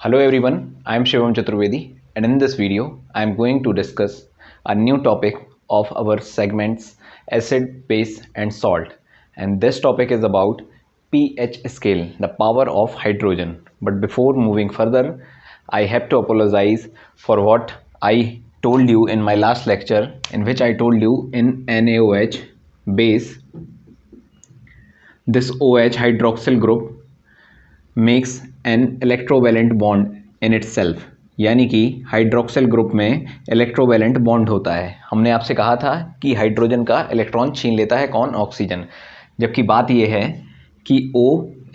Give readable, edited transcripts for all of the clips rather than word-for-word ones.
Hello everyone, I am Shivam Chaturvedi and in this video I am going to discuss a new topic of our segments acid, base and salt, and this topic is about pH scale, the power of hydrogen. But before moving further, I have to apologize for what I told you in my last lecture, in which I told you in NaOH base, this OH hydroxyl group makes an electrovalent bond in it self, यानी कि hydroxyl group में electrovalent bond होता है। हमने आपसे कहा था कि हाइड्रोजन का इलेक्ट्रॉन छीन लेता है कौन? ऑक्सीजन। जबकि बात यह है कि O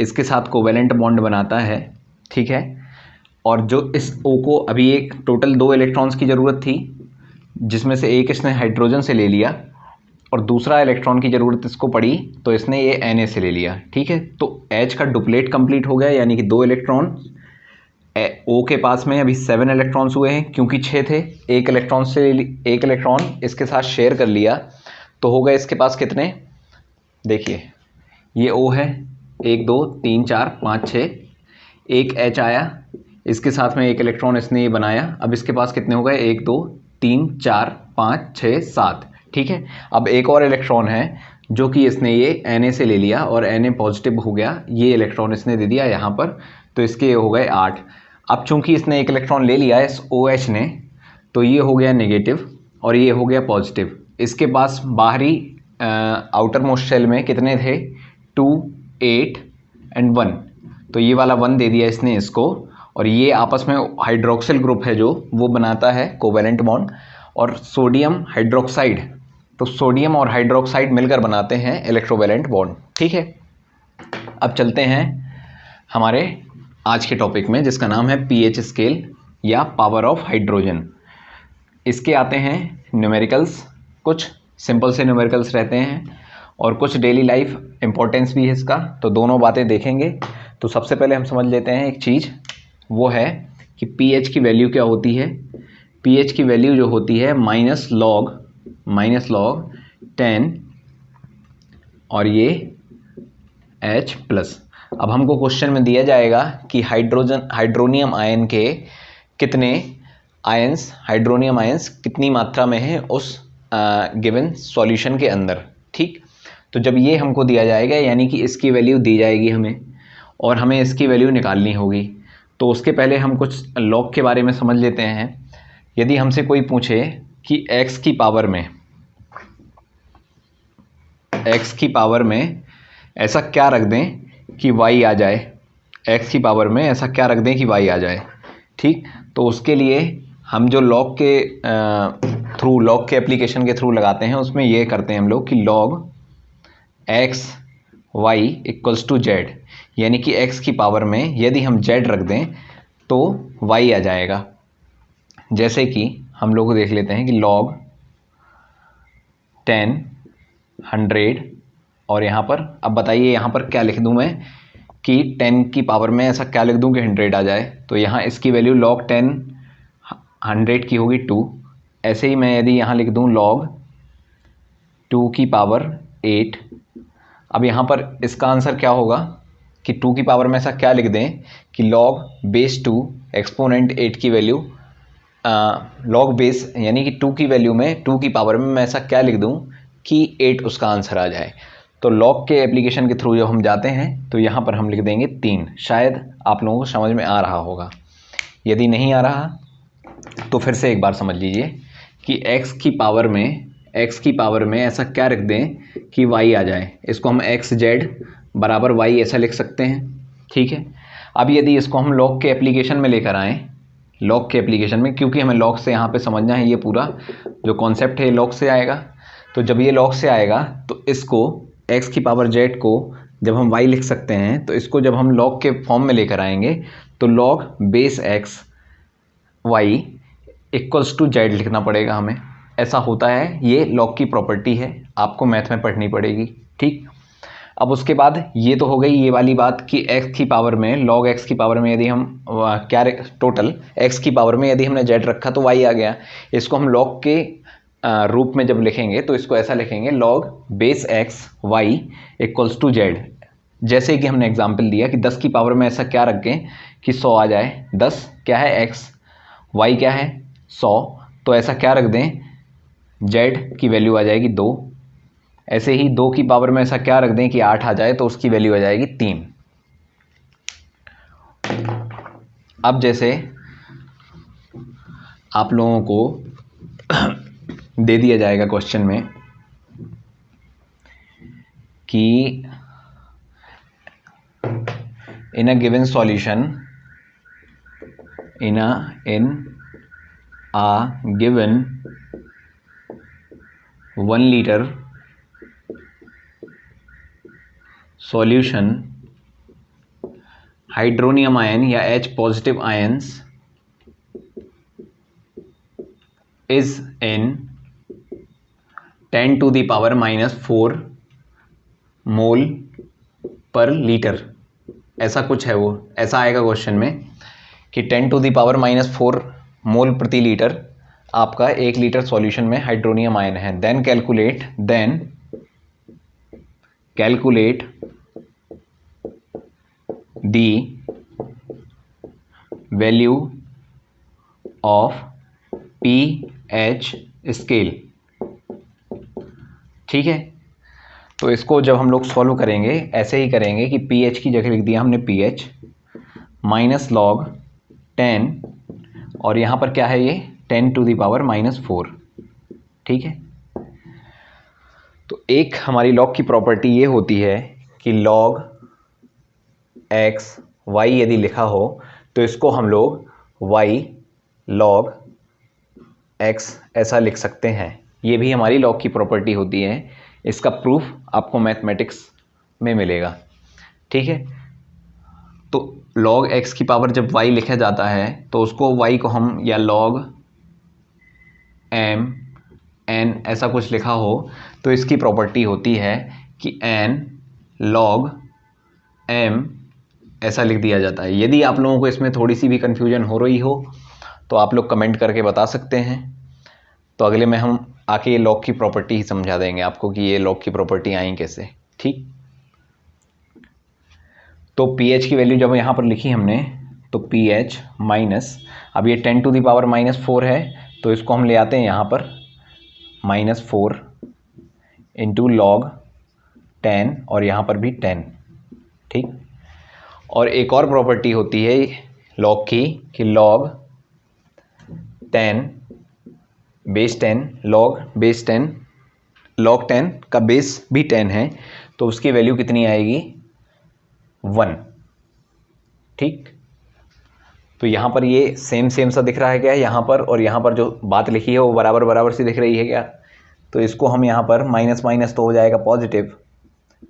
इसके साथ कोवैलेंट बॉन्ड बनाता है, ठीक है। और जो इस O को अभी एक टोटल 2 इलेक्ट्रॉन्स की ज़रूरत थी, जिसमें से एक इसने हाइड्रोजन से ले लिया और दूसरा इलेक्ट्रॉन की ज़रूरत इसको पड़ी तो इसने ये Na से ले लिया, ठीक है। तो H का डुप्लेट कंप्लीट हो गया, यानी कि 2 इलेक्ट्रॉन। O के पास में अभी 7 इलेक्ट्रॉन्स हुए हैं, क्योंकि 6 थे। एक इलेक्ट्रॉन इसके साथ शेयर कर लिया तो हो गए इसके पास कितने? देखिए, ये O है, 1 2 3 4 5 6, एक H आया, इसके साथ में एक इलेक्ट्रॉन इसने ये बनाया। अब इसके पास कितने हो गए? 1 2 3 4 5 6 7, ठीक है। अब एक और इलेक्ट्रॉन है जो कि इसने ये Na से ले लिया और Na पॉजिटिव हो गया, ये इलेक्ट्रॉन इसने दे दिया यहाँ पर, तो इसके हो गए 8। अब चूंकि इसने एक इलेक्ट्रॉन ले लिया इस OH ने, तो ये हो गया नेगेटिव और ये हो गया पॉजिटिव। इसके पास बाहरी आउटर मोस्ट शेल में कितने थे? 2 8 एंड 1, तो ये वाला 1 दे दिया इसने इसको, और ये आपस में हाइड्रोक्सिल ग्रुप है जो वो बनाता है कोवैलेंट बॉन्ड। और सोडियम हाइड्रोक्साइड, तो सोडियम और हाइड्रोक्साइड मिलकर बनाते हैं इलेक्ट्रोवैलेंट बॉन्ड, ठीक है। अब चलते हैं हमारे आज के टॉपिक में, जिसका नाम है पीएच स्केल या पावर ऑफ हाइड्रोजन। इसके आते हैं न्यूमेरिकल्स, कुछ सिंपल से न्यूमेरिकल्स रहते हैं और कुछ डेली लाइफ इंपॉर्टेंस भी है इसका, तो दोनों बातें देखेंगे। तो सबसे पहले हम समझ लेते हैं एक चीज़, वो है कि पीएच की वैल्यू क्या होती है। पीएच की वैल्यू जो होती है माइनस लॉग 10 और ये H प्लस। अब हमको क्वेश्चन में दिया जाएगा कि हाइड्रोनियम आयन के कितने आयंस, हाइड्रोनियम आयंस कितनी मात्रा में है उस गिवन सॉल्यूशन के अंदर, ठीक। तो जब ये हमको दिया जाएगा, यानी कि इसकी वैल्यू दी जाएगी हमें और हमें इसकी वैल्यू निकालनी होगी, तो उसके पहले हम कुछ लॉग के बारे में समझ लेते हैं। यदि हमसे कोई पूछे कि x की पावर में ऐसा क्या रख दें कि y आ जाए, x की पावर में ऐसा क्या रख दें कि y आ जाए, ठीक। तो उसके लिए हम जो लॉग के एप्लीकेशन के थ्रू लगाते हैं, उसमें ये करते हैं हम लोग कि log x y equals to z, यानी कि x की पावर में यदि हम z रख दें तो y आ जाएगा। जैसे कि हम लोग देख लेते हैं कि log 10 100, और यहाँ पर अब बताइए यहाँ पर क्या लिख दूँ मैं कि 10 की पावर में ऐसा क्या लिख दूँ कि 100 आ जाए। तो यहाँ इसकी वैल्यू log 10 100 की होगी 2। ऐसे ही मैं यदि यहाँ लिख दूँ log 2 की पावर 8, अब यहाँ पर इसका आंसर क्या होगा कि 2 की पावर में ऐसा क्या लिख दें कि log बेस 2 एक्सपोनेंट 8 की वैल्यू, लॉग बेस यानी कि 2 की वैल्यू में 2 की पावर में मैं ऐसा क्या लिख दूं कि 8 उसका आंसर आ जाए। तो लॉग के एप्लीकेशन के थ्रू जब हम जाते हैं तो यहाँ पर हम लिख देंगे 3। शायद आप लोगों को समझ में आ रहा होगा। यदि नहीं आ रहा तो फिर से एक बार समझ लीजिए कि x की पावर में ऐसा क्या रख दें कि y आ जाए। इसको हम xz बराबर y ऐसा लिख सकते हैं, ठीक है। अब यदि इसको हम लॉग के एप्लीकेशन में लेकर आएँ, लॉग के एप्लीकेशन में, क्योंकि हमें लॉग से यहाँ पे समझना है, ये पूरा जो कॉन्सेप्ट है लॉग से आएगा। तो जब ये लॉग से आएगा तो इसको x की पावर z को जब हम y लिख सकते हैं, तो इसको जब हम लॉग के फॉर्म में लेकर आएंगे तो log base x y equals to z लिखना पड़ेगा हमें। ऐसा होता है, ये लॉग की प्रॉपर्टी है, आपको मैथ में पढ़नी पड़ेगी, ठीक। अब उसके बाद ये तो हो गई ये वाली बात कि x की पावर में, log x की पावर में यदि हम क्या टोटल x की पावर में यदि हमने z रखा तो y आ गया। इसको हम log के रूप में जब लिखेंगे तो इसको ऐसा लिखेंगे log base x y equals to z, जैसे कि हमने एग्जाम्पल दिया कि 10 की पावर में ऐसा क्या रखें कि 100 आ जाए। 10 क्या है x, y क्या है 100, तो ऐसा क्या रख दें z की वैल्यू आ जाएगी 2। ऐसे ही 2 की पावर में ऐसा क्या रख दें कि 8 आ जाए, तो उसकी वैल्यू आ जाएगी 3। अब जैसे आप लोगों को दे दिया जाएगा क्वेश्चन में कि in a given solution, in a given 1 liter solution, hydronium ion या H positive ions is in 10 to the power -4 मोल पर लीटर। ऐसा कुछ है, वो ऐसा आएगा क्वेश्चन में कि 10 टू दी पावर -4 मोल प्रति लीटर आपका 1 लीटर सॉल्यूशन में हाइड्रोनियम आयन है। Then calculate the value of pH scale. ठीक है, तो इसको जब हम लोग सॉल्व करेंगे ऐसे ही करेंगे कि pH की जगह लिख दिया हमने pH -log 10 और यहाँ पर क्या है ये 10 टू दी पावर -4। ठीक है, तो एक हमारी log की प्रॉपर्टी ये होती है कि log x y यदि लिखा हो तो इसको हम लोग y log x ऐसा लिख सकते हैं। ये भी हमारी log की प्रॉपर्टी होती है। इसका प्रूफ आपको मैथमेटिक्स में मिलेगा। ठीक है, तो log x की पावर जब y लिखा जाता है तो उसको y को हम या log m n ऐसा कुछ लिखा हो तो इसकी प्रॉपर्टी होती है कि n log m ऐसा लिख दिया जाता है। यदि आप लोगों को इसमें थोड़ी सी भी कन्फ्यूजन हो रही हो तो आप लोग कमेंट करके बता सकते हैं। तो अगले में हम आके ये लॉग की प्रॉपर्टी ही समझा देंगे आपको कि ये लॉग की प्रॉपर्टी आई कैसे। ठीक, तो pH की वैल्यू जब यहाँ पर लिखी हमने तो pH माइनस, अब ये 10 टू दी पावर -4 है तो इसको हम ले आते हैं यहाँ पर -4 इंटू लॉग 10 और यहाँ पर भी 10। ठीक, और एक और प्रॉपर्टी होती है लॉग की कि log 10 base 10 log base 10 log 10 का बेस भी 10 है तो उसकी वैल्यू कितनी आएगी 1। ठीक, तो यहाँ पर ये सेम सा दिख रहा है क्या यहाँ पर, और यहाँ पर जो बात लिखी है वो बराबर सी दिख रही है क्या। तो इसको हम यहाँ पर माइनस माइनस तो हो जाएगा पॉजिटिव,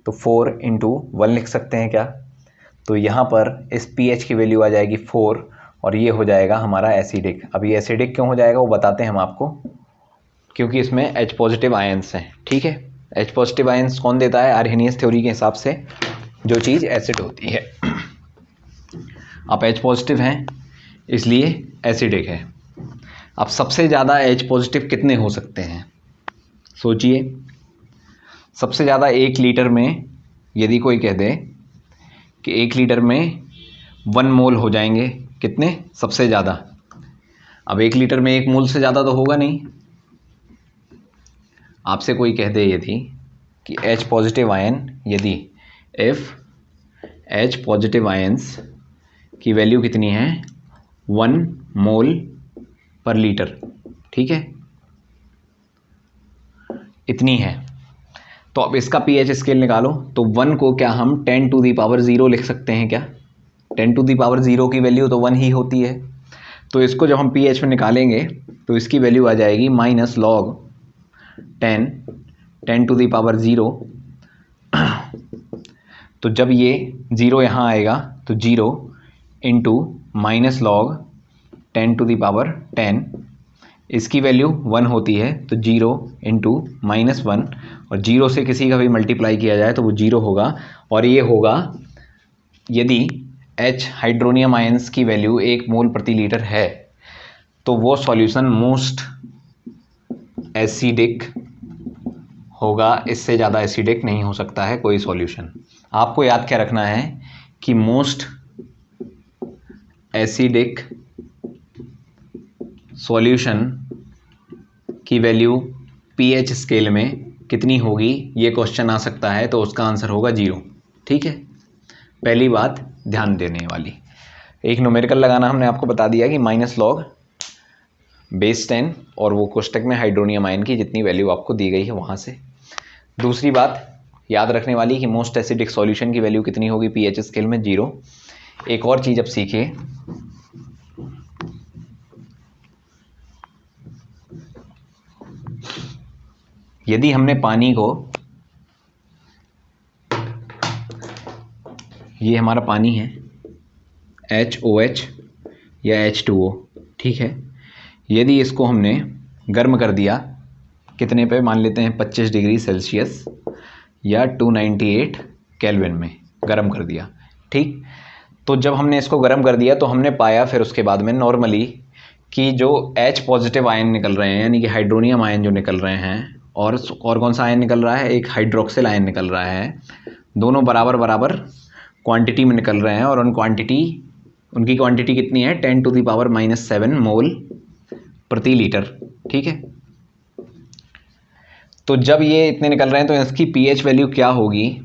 तो 4 इंटू 1 लिख सकते हैं क्या। तो यहाँ पर इस pH की वैल्यू आ जाएगी 4 और ये हो जाएगा हमारा एसिडिक। अब ये एसिडिक क्यों हो जाएगा वो बताते हैं हम आपको, क्योंकि इसमें H पॉजिटिव आयंस हैं। ठीक है, H पॉजिटिव आयंस कौन देता है आर्हेनियस थ्योरी के हिसाब से, जो चीज़ एसिड होती है। अब H पॉजिटिव हैं इसलिए एसिडिक है। अब सबसे ज़्यादा H पॉजिटिव कितने हो सकते हैं सोचिए। सबसे ज़्यादा 1 लीटर में यदि कोई कह दे कि 1 लीटर में 1 मोल हो जाएंगे, कितने सबसे ज़्यादा। अब 1 लीटर में 1 मोल से ज़्यादा तो होगा नहीं। आपसे कोई कह दे यदि कि H पॉजिटिव आयन, यदि इफ़ H पॉजिटिव आयंस की वैल्यू कितनी है 1 मोल पर लीटर। ठीक है, इतनी है, तो अब इसका pH स्केल निकालो। तो 1 को क्या हम 10 टू दी पावर 0 लिख सकते हैं क्या। 10 टू दी पावर 0 की वैल्यू तो 1 ही होती है। तो इसको जब हम pH में निकालेंगे तो इसकी वैल्यू आ जाएगी -log 10 टू दी पावर 0। तो जब ये 0 यहाँ आएगा तो 0 into -log 10 to the power 10, इसकी वैल्यू 1 होती है तो 0 इंटू -1, और 0 से किसी का भी मल्टीप्लाई किया जाए तो वो 0 होगा। और ये होगा यदि H हाइड्रोनियम आयंस की वैल्यू 1 मोल प्रति लीटर है तो वो सॉल्यूशन मोस्ट एसिडिक होगा। इससे ज़्यादा एसिडिक नहीं हो सकता है कोई सॉल्यूशन। आपको याद क्या रखना है कि मोस्ट एसिडिक सॉल्यूशन की वैल्यू पीएच स्केल में कितनी होगी, ये क्वेश्चन आ सकता है, तो उसका आंसर होगा 0। ठीक है, पहली बात ध्यान देने वाली। एक न्यूमेरिकल लगाना हमने आपको बता दिया कि -log बेस 10 और वो कोष्टक में हाइड्रोनियम आयन की जितनी वैल्यू आपको दी गई है वहाँ से। दूसरी बात याद रखने वाली कि मोस्ट एसिडिक सॉल्यूशन की वैल्यू कितनी होगी पीएच स्केल में, 0। एक और चीज़ अब सीखिए, यदि हमने पानी को, ये हमारा पानी है HOH या H2O, ठीक है, यदि इसको हमने गर्म कर दिया कितने पे, मान लेते हैं 25 डिग्री सेल्सियस या 298 केल्विन में गर्म कर दिया, ठीक। तो जब हमने इसको गर्म कर दिया तो हमने पाया फिर उसके बाद में नॉर्मली कि जो H पॉजिटिव आयन निकल रहे हैं, यानी कि हाइड्रोनियम आयन जो निकल रहे हैं, और कौन सा आयन निकल रहा है, एक हाइड्रोक्सिल आयन निकल रहा है, दोनों बराबर बराबर क्वांटिटी में निकल रहे हैं, और उनकी क्वांटिटी कितनी है, 10⁻⁻7 मोल प्रति लीटर, ठीक है। तो जब ये इतने निकल रहे हैं तो इसकी पीएच वैल्यू क्या होगी,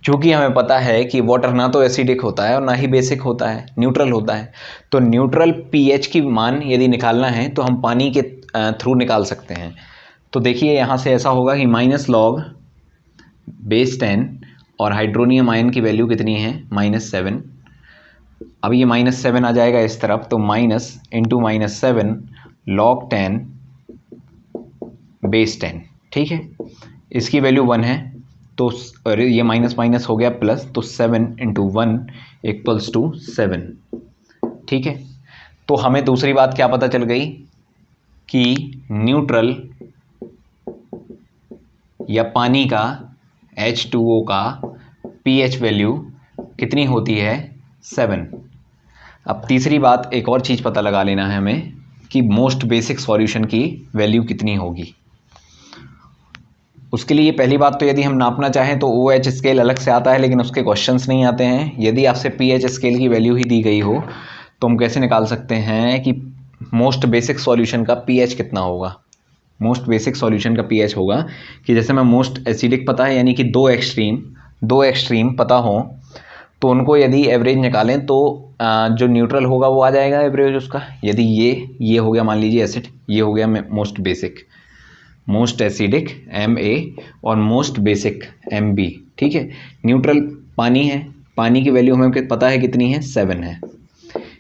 चूँकि हमें पता है कि वाटर ना तो एसिडिक होता है और ना ही बेसिक होता है, न्यूट्रल होता है, तो न्यूट्रल पीएच की मान यदि निकालना है तो हम पानी के थ्रू निकाल सकते हैं। तो देखिए यहाँ से ऐसा होगा कि -log बेस 10 और हाइड्रोनियम आयन की वैल्यू कितनी है, -7। अब ये -7 आ जाएगा इस तरफ, तो माइनस इंटू -7 log 10 बेस 10, ठीक है। इसकी वैल्यू 1 है, तो ये माइनस माइनस हो गया प्लस, तो 7 × 1 = 7, ठीक है। तो हमें दूसरी बात क्या पता चल गई कि न्यूट्रल या पानी का H2O का pH वैल्यू कितनी होती है, 7। अब तीसरी बात, एक और चीज़ पता लगा लेना है हमें कि मोस्ट बेसिक सॉल्यूशन की वैल्यू कितनी होगी। उसके लिए पहली बात तो यदि हम नापना चाहें तो OH स्केल अलग से आता है, लेकिन उसके क्वेश्चंस नहीं आते हैं। यदि आपसे pH स्केल की वैल्यू ही दी गई हो तो हम कैसे निकाल सकते हैं कि मोस्ट बेसिक सॉल्यूशन का pH कितना होगा। मोस्ट बेसिक सॉल्यूशन का pH होगा कि जैसे मैं मोस्ट एसिडिक पता है, यानी कि दो एक्सट्रीम पता हो, तो उनको यदि एवरेज निकालें तो जो न्यूट्रल होगा वो आ जाएगा एवरेज उसका। यदि ये हो गया मान लीजिए एसिड, ये हो गया most basic, most acidic Ma और मोस्ट बेसिक Mb, ठीक है। न्यूट्रल पानी है, पानी की वैल्यू हमें पता है कितनी है, 7 है।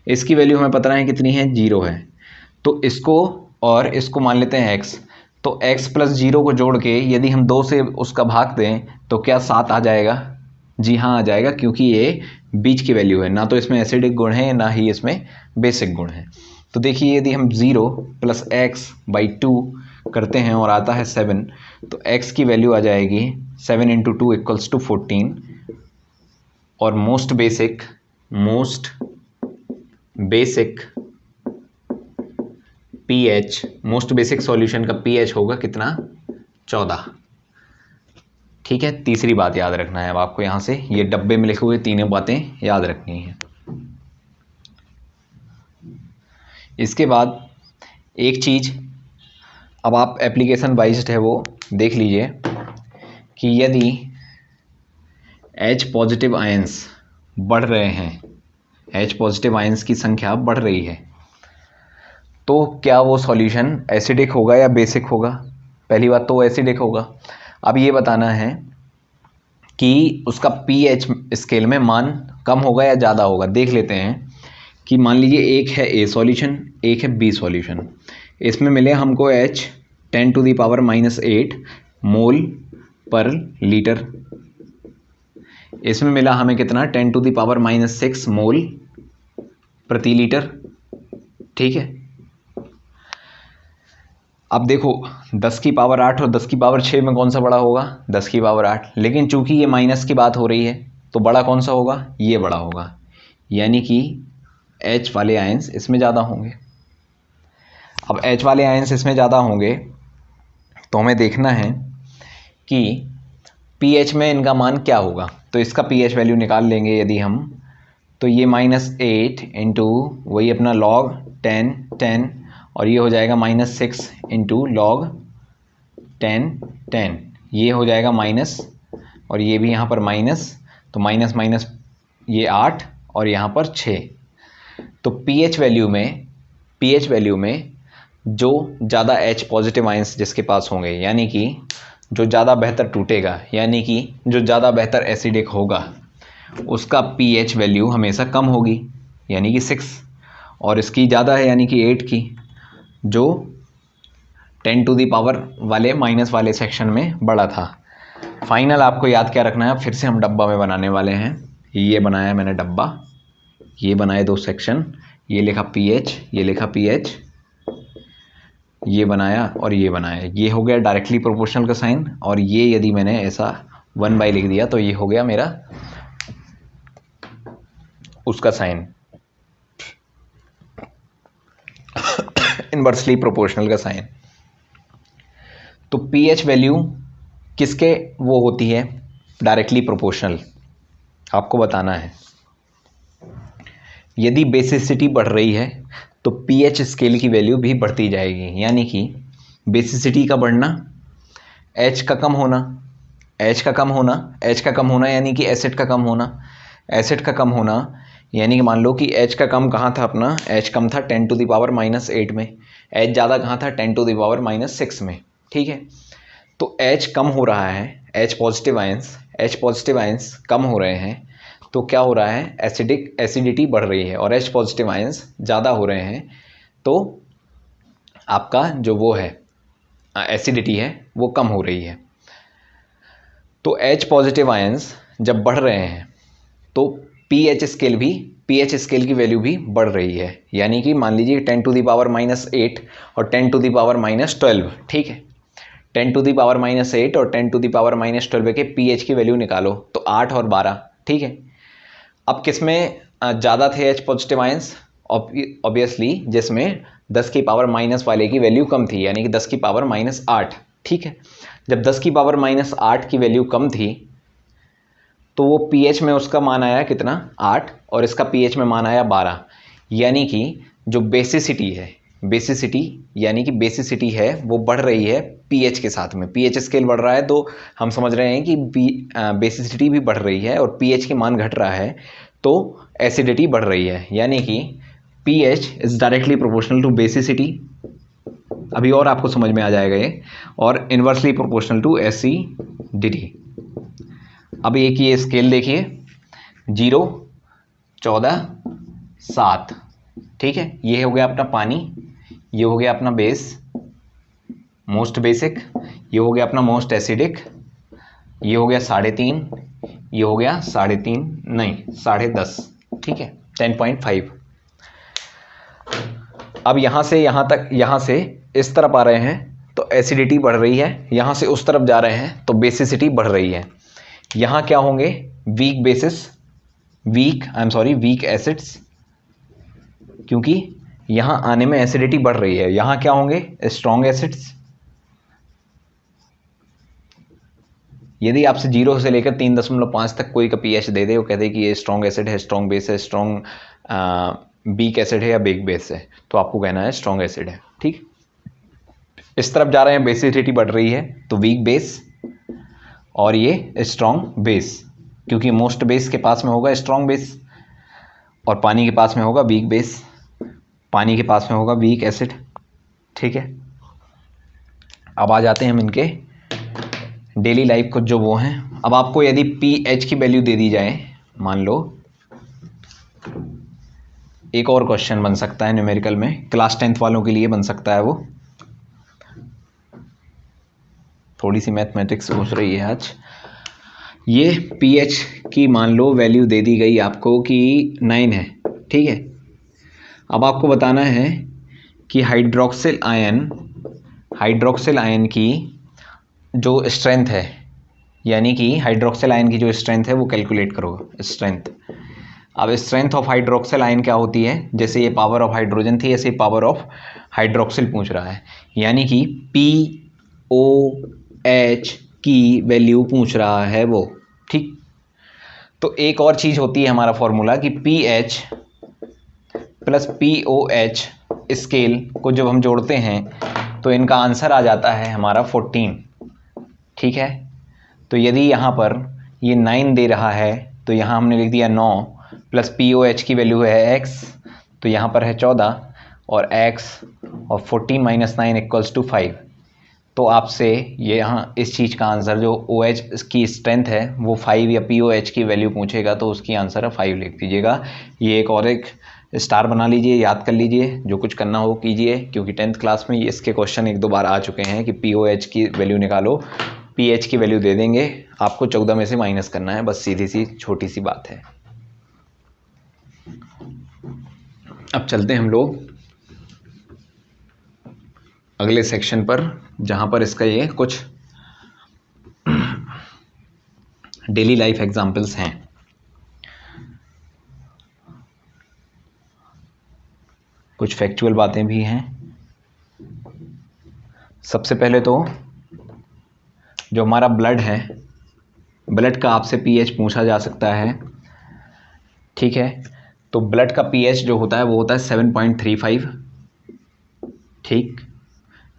इसकी वैल्यू हमें पता है कितनी है, 0 है। तो इसको और इसको मान लेते हैं x, तो x + 0 को जोड़ के यदि हम 2 से उसका भाग दें तो क्या 7 आ जाएगा, जी हाँ आ जाएगा, क्योंकि ये बीच की वैल्यू है, ना तो इसमें एसिडिक गुण है ना ही इसमें बेसिक गुण है। तो देखिए यदि हम 0 + x/2 करते हैं और आता है 7, तो x की वैल्यू आ जाएगी 7 × 2 = 14, और most basic pH, most basic solution का pH होगा कितना, 14, ठीक है। तीसरी बात याद रखना है अब आपको, यहाँ से ये डब्बे में लिखे हुए तीनों बातें याद रखनी है। इसके बाद एक चीज़ अब आप एप्लीकेशन वाइज है वो देख लीजिए कि यदि H पॉजिटिव आयंस बढ़ रहे हैं, H पॉजिटिव आयंस की संख्या बढ़ रही है, तो क्या वो सॉल्यूशन एसिडिक होगा या बेसिक होगा। पहली बात तो वो एसिडिक होगा। अब ये बताना है कि उसका pH स्केल में मान कम होगा या ज़्यादा होगा। देख लेते हैं कि मान लीजिए एक है A सॉल्यूशन, एक है B सॉल्यूशन। इसमें मिले हमको H 10⁻⁻8 मोल पर लीटर, इसमें मिला हमें कितना, 10⁻⁻6 मोल प्रति लीटर, ठीक है। अब देखो 10⁸ और 10⁶ में कौन सा बड़ा होगा, 10⁸, लेकिन चूंकि ये माइनस की बात हो रही है तो बड़ा कौन सा होगा, ये बड़ा होगा, यानी कि H वाले आयंस इसमें ज़्यादा होंगे। अब H वाले आयंस इसमें ज़्यादा होंगे तो हमें देखना है कि pH में इनका मान क्या होगा। तो इसका pH वैल्यू निकाल लेंगे यदि हम, तो ये -8 इंटू वही अपना log 10 10 और ये हो जाएगा -6 इंटू log 10 10, ये हो जाएगा माइनस और ये भी यहाँ पर माइनस, तो माइनस माइनस ये 8 और यहाँ पर 6। तो pH वैल्यू में जो ज़्यादा H पॉजिटिव आयंस जिसके पास होंगे, यानी कि जो ज़्यादा बेहतर टूटेगा, यानी कि जो ज़्यादा बेहतर एसिडिक होगा, उसका pH वैल्यू हमेशा कम होगी, यानी कि 6, और इसकी ज़्यादा है यानी कि 8 की, जो 10 टू दी पावर वाले माइनस वाले सेक्शन में बड़ा था। फाइनल आपको याद क्या रखना है, फिर से हम डब्बा में बनाने वाले हैं। ये बनाया मैंने डब्बा, ये बनाए 2 सेक्शन, ये लिखा pH, ये लिखा pH, ये बनाया और ये बनाया। ये हो गया डायरेक्टली प्रोपोर्शनल का साइन, और ये यदि मैंने ऐसा 1/, लिख दिया तो ये हो गया मेरा उसका साइन, इनवर्सली प्रोपोर्शनल का साइन। तो pH वैल्यू किसके वो होती है, डायरेक्टली प्रोपोर्शनल, आपको बताना है। यदि बेसिसिटी बढ़ रही है तो pH स्केल की वैल्यू भी बढ़ती जाएगी, यानी कि बेसिसिटी का बढ़ना, H का कम होना, H का कम होना यानी कि एसिड का कम होना, एसिड का कम होना यानी कि मान लो कि H का कम कहाँ था अपना, H कम था 10 टू द पावर -8 में, H ज़्यादा कहाँ था 10 टू द पावर -6 में, ठीक है। तो H कम हो रहा है, H पॉजिटिव आयंस कम हो रहे हैं, तो क्या हो रहा है, एसिडिटी बढ़ रही है, और H पॉजिटिव आयंस ज़्यादा हो रहे हैं, तो आपका जो वो है एसिडिटी है वो कम हो रही है। तो H पॉजिटिव आयंस जब बढ़ रहे हैं तो pH स्केल की वैल्यू भी बढ़ रही है, यानी कि मान लीजिए 10 टू द पावर -8 और 10 टू द पावर -12, ठीक है। 10 टू द पावर -8 और 10 टू द पावर -12 के pH की वैल्यू निकालो, तो 8 और 12, ठीक है। अब किस में ज़्यादा थे H पॉजिटिव आयंस, ऑब्वियसली जिसमें 10 की पावर माइनस वाले की वैल्यू कम थी, यानी कि 10 की पावर -8, ठीक है। जब 10 की पावर -8 की वैल्यू कम थी तो वो pH में उसका मान आया कितना, 8, और इसका pH में मान आया 12, यानी कि जो बेसिसिटी है वो बढ़ रही है pH के साथ में। pH स्केल बढ़ रहा है तो हम समझ रहे हैं कि बेसिसिटी भी बढ़ रही है, और pH के मान घट रहा है तो एसिडिटी बढ़ रही है, यानी कि pH is directly proportional to basicity. अभी और आपको समझ में आ जाएगा ये, और इनवर्सली प्रोपोर्शनल टू एसिडिटी। अब एक ये स्केल देखिए, 0 14 7, ठीक है। ये हो गया अपना पानी, ये हो गया अपना बेस मोस्ट बेसिक, ये हो गया अपना मोस्ट एसिडिक, ये हो गया 3.5, ये हो गया 3.5 नहीं 10.5, ठीक है, 10.5। अब यहाँ से यहाँ तक, यहाँ से इस तरफ आ रहे हैं तो एसिडिटी बढ़ रही है, यहाँ से उस तरफ जा रहे हैं तो बेसिसिटी बढ़ रही है। यहाँ क्या होंगे, वीक एसिड्स, क्योंकि यहाँ आने में एसिडिटी बढ़ रही है। यहाँ क्या होंगे, स्ट्रॉन्ग एसिड्स। यदि आपसे 0 से लेकर 3.5 तक कोई का pH दे दे, वो कहते हैं कि ये स्ट्रॉन्ग एसिड है, स्ट्रॉन्ग बेस है, स्ट्रॉन्ग वीक एसिड है या वीक बेस है, तो आपको कहना है स्ट्रॉन्ग एसिड है, ठीक। इस तरफ जा रहे हैं, बेसिसिटी बढ़ रही है तो वीक बेस, और ये स्ट्रॉन्ग बेस, क्योंकि मोस्ट बेस के पास में होगा स्ट्रॉन्ग बेस, और पानी के पास में होगा वीक बेस, पानी के पास में होगा वीक एसिड, ठीक है। अब आ जाते हैं हम इनके डेली लाइफ को जो वो हैं। अब आपको यदि pH की वैल्यू दे दी जाए, मान लो एक और क्वेश्चन बन सकता है न्यूमेरिकल में, क्लास 10th वालों के लिए बन सकता है, वो थोड़ी सी मैथमेटिक्स पूछ रही है आज। ये pH की मान लो वैल्यू दे दी गई आपको कि 9 है, ठीक है। अब आपको बताना है कि हाइड्रोक्सिल आयन की जो स्ट्रेंथ है, यानी कि हाइड्रोक्सिल आयन की जो स्ट्रेंथ है वो कैलकुलेट करो, स्ट्रेंथ। अब स्ट्रेंथ ऑफ हाइड्रोक्सिल आयन क्या होती है, जैसे ये पावर ऑफ हाइड्रोजन थी, ऐसे पावर ऑफ हाइड्रोक्सिल पूछ रहा है, यानी कि POH की वैल्यू पूछ रहा है वो, ठीक। तो एक और चीज़ होती है हमारा फॉर्मूला कि pH प्लस POH स्केल को जब हम जोड़ते हैं तो इनका आंसर आ जाता है हमारा 14। ठीक है, तो यदि यहाँ पर ये 9 दे रहा है तो यहाँ हमने लिख दिया 9 प्लस POH की वैल्यू है x, तो यहाँ पर है 14 और x और 14 माइनस 9 इक्वल्स टू 5। तो आपसे ये यहाँ इस चीज़ का आंसर जो OH की स्ट्रेंथ है वो 5 या POH की वैल्यू पूछेगा तो उसकी आंसर है 5 लिख दीजिएगा। ये एक स्टार बना लीजिए, याद कर लीजिए, जो कुछ करना हो कीजिए, क्योंकि 10th क्लास में इसके क्वेश्चन 1-2 बार आ चुके हैं कि POH की वैल्यू निकालो, PH की वैल्यू दे देंगे, आपको 14 में से माइनस करना है, बस सीधी सी छोटी सी बात है। अब चलते हैं हम लोग अगले सेक्शन पर, जहाँ पर इसका ये कुछ डेली लाइफ एग्जाम्पल्स हैं। कुछ फैक्चुअल बातें भी हैं। सबसे पहले तो जो हमारा ब्लड है, ब्लड का आपसे pH पूछा जा सकता है। ठीक है, तो ब्लड का pH जो होता है वो होता है 7.35। ठीक,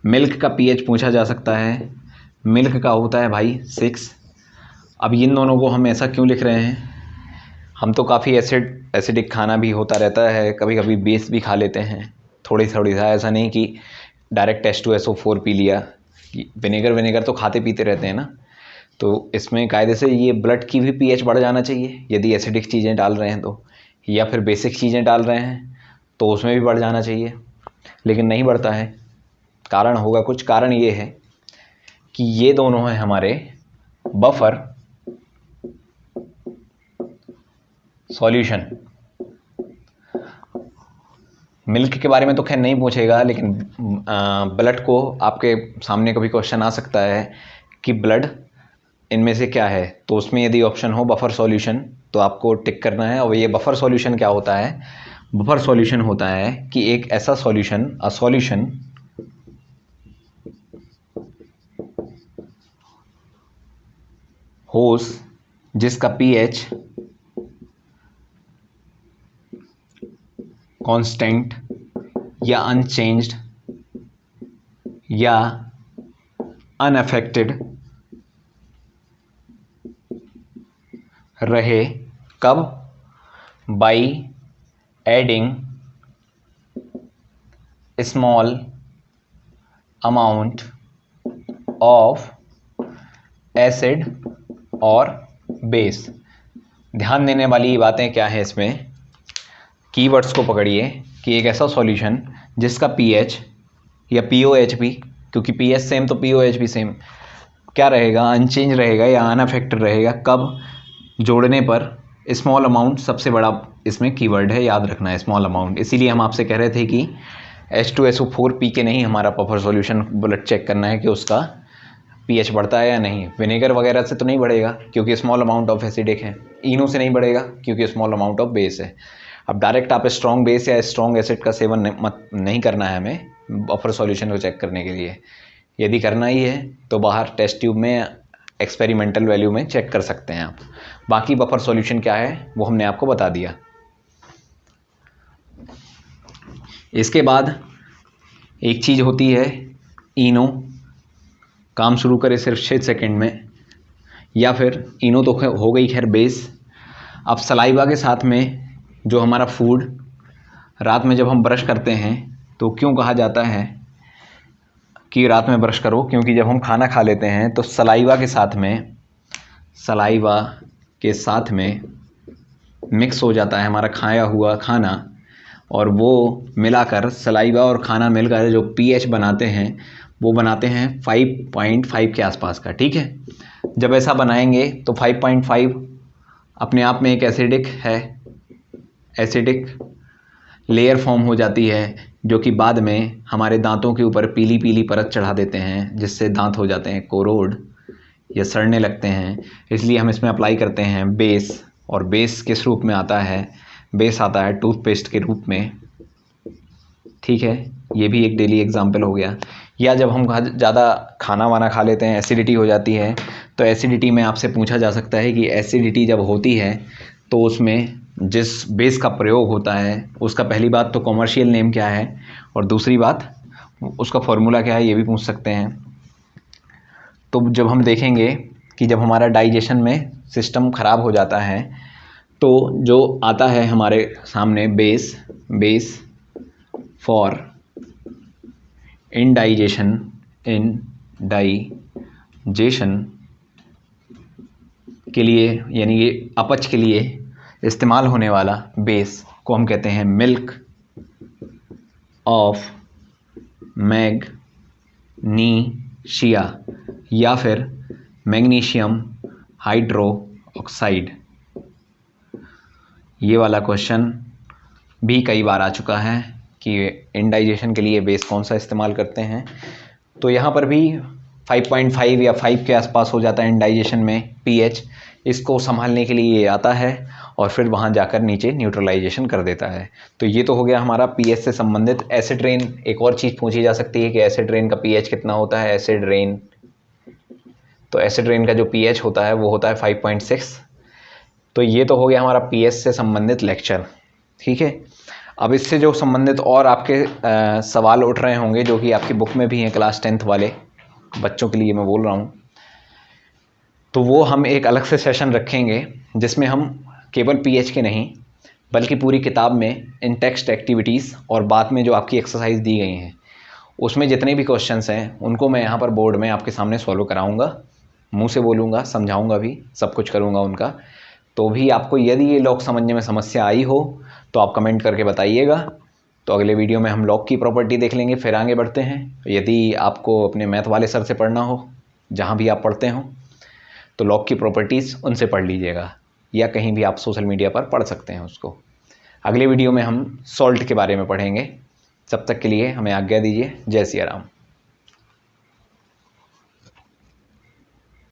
मिल्क का pH पूछा जा सकता है, मिल्क का होता है भाई 6। अब इन दोनों को हम ऐसा क्यों लिख रहे हैं, हम तो काफ़ी एसिडिक खाना भी होता रहता है, कभी कभी बेस भी खा लेते हैं थोड़ी थोड़ी सा, ऐसा नहीं कि डायरेक्ट H2SO4 पी लिया। विनेगर तो खाते पीते रहते हैं ना, तो इसमें कायदे से ये ब्लड की भी pH बढ़ जाना चाहिए यदि एसिडिक चीज़ें डाल रहे हैं तो, या फिर बेसिक चीज़ें डाल रहे हैं तो उसमें भी बढ़ जाना चाहिए, लेकिन नहीं बढ़ता है। कारण होगा कुछ, कारण ये है कि ये दोनों हैं हमारे बफर सॉल्यूशन। मिल्क के बारे में तो खैर नहीं पूछेगा, लेकिन ब्लड को आपके सामने कभी क्वेश्चन आ सकता है कि ब्लड इनमें से क्या है, तो उसमें यदि ऑप्शन हो बफर सॉल्यूशन तो आपको टिक करना है। और ये बफर सॉल्यूशन क्या होता है, बफर सॉल्यूशन होता है कि एक ऐसा सॉल्यूशन, अ सॉल्यूशन होस जिसका pH कांस्टेंट या अनचेंज्ड या अनअफेक्टेड रहे, कब, by adding small amount of acid और बेस। ध्यान देने वाली बातें क्या है इसमें, कीवर्ड्स को पकड़िए कि एक ऐसा सॉल्यूशन जिसका pH या POH भी, क्योंकि pH सेम तो POH भी सेम, क्या रहेगा, अनचेंज रहेगा या अनअफेक्टेड रहेगा, कब, जोड़ने पर स्मॉल अमाउंट सबसे बड़ा इसमें कीवर्ड है, याद रखना है स्मॉल अमाउंट। इसीलिए हम आपसे कह रहे थे कि H2SO4 पी के नहीं हमारा बफर सॉल्यूशन ब्लड चेक करना है कि उसका pH बढ़ता है या नहीं। विनेगर वगैरह से तो नहीं बढ़ेगा क्योंकि स्मॉल अमाउंट ऑफ एसिडिक है, इनो से नहीं बढ़ेगा क्योंकि स्मॉल अमाउंट ऑफ बेस है। अब डायरेक्ट आप स्ट्रॉन्ग बेस या स्ट्रॉन्ग एसिड का सेवन नहीं करना है हमें बफर सॉल्यूशन को चेक करने के लिए। यदि करना ही है तो बाहर टेस्ट ट्यूब में एक्सपेरिमेंटल वैल्यू में चेक कर सकते हैं आप। बाकी बफर सॉल्यूशन क्या है वो हमने आपको बता दिया। इसके बाद एक चीज़ होती है इनो, काम शुरू करे सिर्फ 6 सेकेंड में, या फिर इनो तो हो गई खैर बेस। अब सलाइवा के साथ में जो हमारा फूड रात में जब हम ब्रश करते हैं तो क्यों कहा जाता है कि रात में ब्रश करो, क्योंकि जब हम खाना खा लेते हैं तो सलाइवा के साथ में मिक्स हो जाता है हमारा खाया हुआ खाना, और वो मिलाकर सलाइवा और खाना मिलकर जो pH बनाते हैं वो बनाते हैं 5.5 के आसपास का। ठीक है, जब ऐसा बनाएंगे तो 5.5 अपने आप में एक एसिडिक लेयर फॉर्म हो जाती है, जो कि बाद में हमारे दांतों के ऊपर पीली पीली परत चढ़ा देते हैं, जिससे दांत हो जाते हैं कोरोड या सड़ने लगते हैं। इसलिए हम इसमें अप्लाई करते हैं बेस, और बेस किस रूप में आता है, बेस आता है टूथपेस्ट के रूप में। ठीक है, ये भी एक डेली एग्जाम्पल हो गया। या जब हम ज़्यादा खाना वाना खा लेते हैं, एसिडिटी हो जाती है, तो एसिडिटी में आपसे पूछा जा सकता है कि एसिडिटी जब होती है तो उसमें जिस बेस का प्रयोग होता है उसका पहली बात तो कॉमर्शियल नेम क्या है और दूसरी बात उसका फॉर्मूला क्या है, ये भी पूछ सकते हैं। तो जब हम देखेंगे कि जब हमारा डाइजेशन में सिस्टम ख़राब हो जाता है तो जो आता है हमारे सामने बेस फॉर इंडाइजेशन के लिए, यानी ये अपच के लिए इस्तेमाल होने वाला बेस को हम कहते हैं मिल्क ऑफ मैग्नीशिया या फिर मैग्नीशियम हाइड्रोक्साइड। ये वाला क्वेश्चन भी कई बार आ चुका है कि इंडाइजेशन के लिए बेस कौन सा इस्तेमाल करते हैं। तो यहाँ पर भी 5.5 या 5 के आसपास हो जाता है इंडाइजेशन में पीएच, इसको संभालने के लिए ये आता है और फिर वहाँ जाकर नीचे न्यूट्रलाइजेशन कर देता है। तो ये तो हो गया हमारा पीएच से संबंधित। एसिड रेन, एक और चीज़ पूछी जा सकती है कि एसिड रेन का पीएच कितना होता है। एसिड रेन का जो पीएच होता है वो होता है 5.6। तो ये तो हो गया हमारा पीएच से संबंधित लेक्चर, ठीक है। अब इससे जो संबंधित और आपके सवाल उठ रहे होंगे जो कि आपकी बुक में भी हैं, क्लास 10th वाले बच्चों के लिए मैं बोल रहा हूँ, तो वो हम एक अलग से सेशन रखेंगे जिसमें हम केवल पीएच के नहीं बल्कि पूरी किताब में इन टेक्स्ट एक्टिविटीज़ और बाद में जो आपकी एक्सरसाइज दी गई हैं उसमें जितने भी क्वेश्चंस हैं उनको मैं यहाँ पर बोर्ड में आपके सामने सॉल्व कराऊंगा, मुंह से बोलूँगा, समझाऊंगा भी, सब कुछ करूँगा उनका। तो भी आपको यदि ये लॉग समझने में समस्या आई हो तो आप कमेंट करके बताइएगा। तो अगले वीडियो में हम लॉग की प्रॉपर्टी देख लेंगे, फिर आगे बढ़ते हैं। यदि आपको अपने मैथ वाले सर से पढ़ना हो, जहाँ भी आप पढ़ते हो, तो लॉग की प्रॉपर्टीज़ उनसे पढ़ लीजिएगा या कहीं भी आप सोशल मीडिया पर पढ़ सकते हैं उसको। अगले वीडियो में हम सॉल्ट के बारे में पढ़ेंगे। तब तक के लिए हमें आज्ञा दीजिए। जय सिया राम।